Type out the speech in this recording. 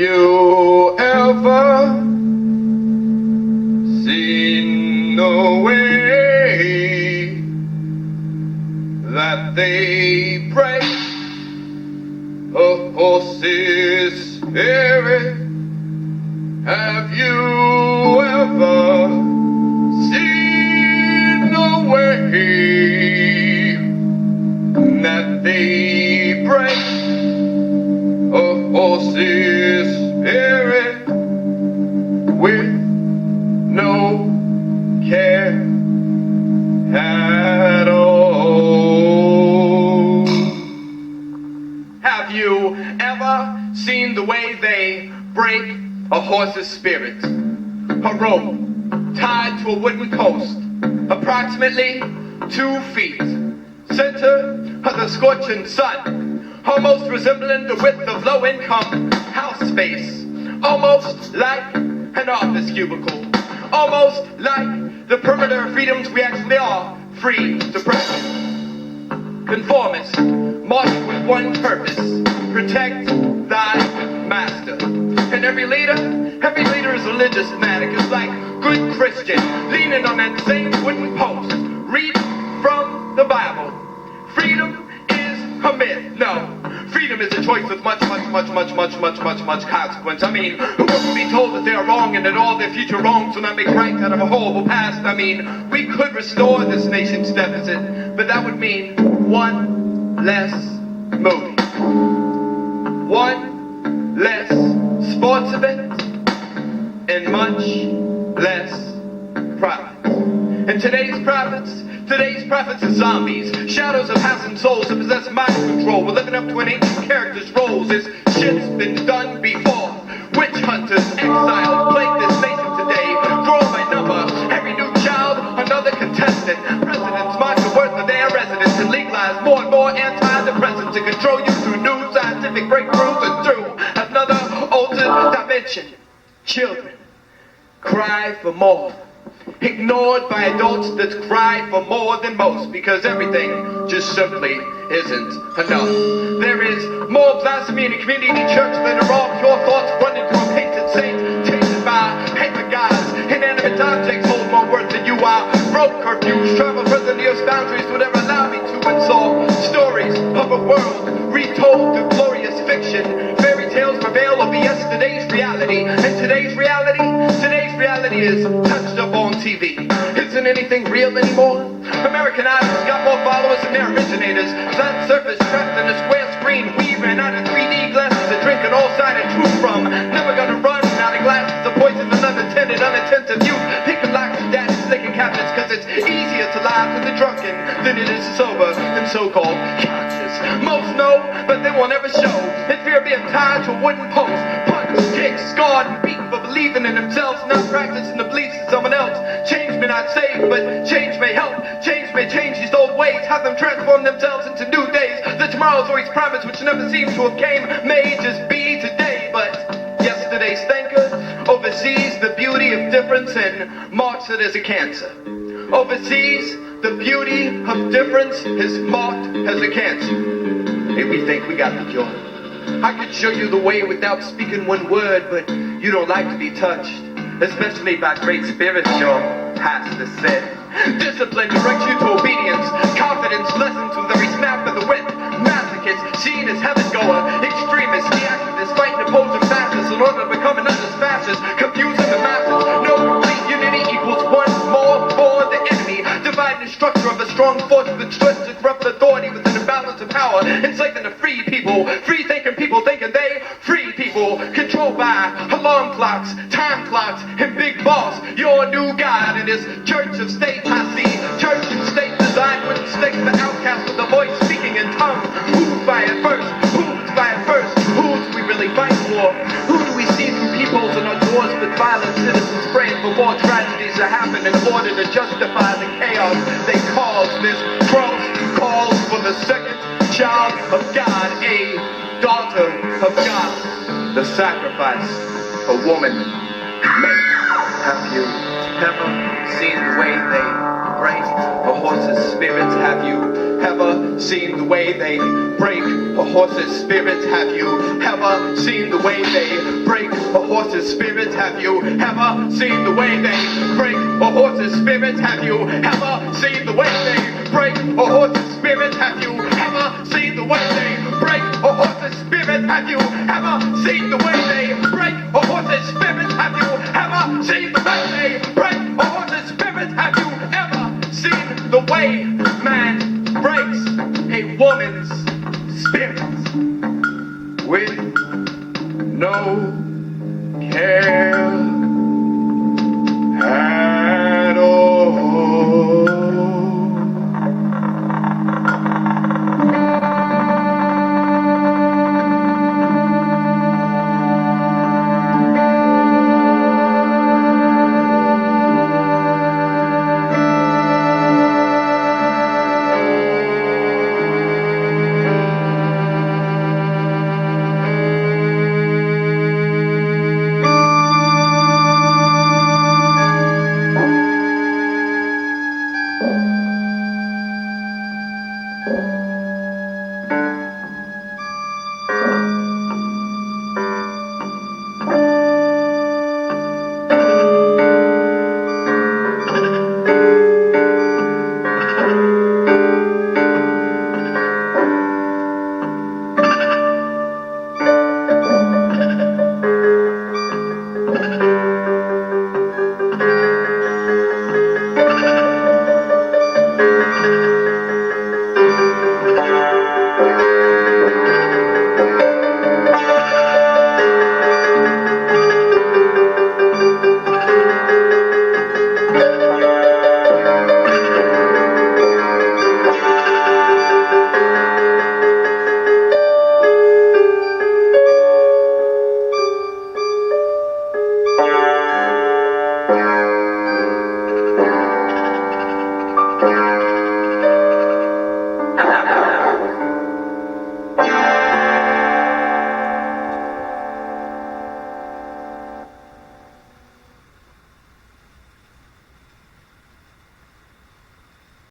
you ever seen the way that they break a horse's spirit? Have you ever seen the way that they break a horse's spirit with no care at all? Have you ever seen the way they break a horse's spirit? A rope tied to a wooden post, approximately 2 feet, center of the scorching sun, almost resembling the width of low-income house space, almost like an office cubicle, almost like the perimeter of freedoms we actually are free to practice. Conformist, marched with one purpose: protect thy master. And every leader is religious fanatic. It's like good Christian leaning on that same wooden post, reading from the Bible. Freedom is a myth. No, freedom is a choice with much consequence. I mean, who will be told that they are wrong and that all their future wrongs will not make right out of a horrible past? I mean, we could restore this nation's deficit, but that would mean one less movie, one less sports event, and much less profits. And today's prophets are zombies, shadows of passing souls that possess mind control. We're living up to an ancient character's roles. This shit's been done before. Witch hunters, exiles, plague this nation today. Grow by number, every new child, another contestant. Presidents mark the worth of their residents and legalize more and more antidepressants to control you through new scientific breakthroughs and through another altered dimension. Children cry for more, ignored by adults that cry for more than most, because everything just simply isn't enough. There is more blasphemy in a community church than are all pure thoughts running from hated saints, tainted by paper gods. Inanimate objects hold more worth than you are. Broke curfews, travel further than the earth's boundaries would ever allow me to, and saw stories of a world retold through glorious fiction. Fairy tales prevail over yesterday's reality, and today's reality is touched up on TV. Isn't anything real anymore? American Idol's got more followers than their originators. Flat surface trapped in a square screen. We ran out of 3D glasses to drink an all-sided truth from. Never gonna run out of glasses of poison and unattended, unattentive youth. Picking locks and daddies, licking cabinets, cause it's easier to lie to the drunken than it is sober and so-called conscious. Most know, but they won't ever show. In fear of being tied to a wooden post, punched, kicked, scarred, and beaten for believing in themselves, not practicing the beliefs of someone else. Change may not save, but change may help. Change may change these old ways, have them transform themselves into new days. The tomorrow's always promised, which never seems to have came, may just be today, but yesterday's thinker oversees the beauty of difference and marks it as a cancer. Oversees the beauty of difference is marked as a cancer. Hey, we think we got the cure. I could show you the way without speaking one word, but you don't like to be touched, especially by great spirits, your pastor said. Discipline directs you to obedience. Confidence lessens with every snap of the whip. Masochist, seen as heaven goer. Extremists, the activists fighting opposing masses in order to become another's fascist. Confusing the masses. No complete unity equals one more for the enemy. Dividing the structure of a strong force that strives to corrupt authority within the balance of power. Enslaving the free people. Free thinking people thinking they free people. Controlled by alarm clocks, time clocks, and big boss. Your new God in this church of state. I see church and state designed with mistakes for outcasts with a voice speaking in tongues. Who's by it first? Who's by it first? Who's we really fight for? Who do we see through peepholes in our doors with violent citizens praying for more tragedies to happen in order to justify the chaos they cause? This cross calls for the second child of God, a daughter of God, the sacrifice a woman makes. Have you ever seen the way they break a horse's spirits? Have you ever seen the way they break a horse's spirits? Have you ever seen the way they break a horse's spirits? Have you ever seen the way they break a horse's spirits? Have you ever seen the way they break a horse's spirits? Have you ever seen the way they break a horse's spirits? Have you ever seen the way they break a horse's spirits? Have you ever seen the way they break a horse's spirits? Have you ever seen the way man breaks a woman's spirits with no care at all?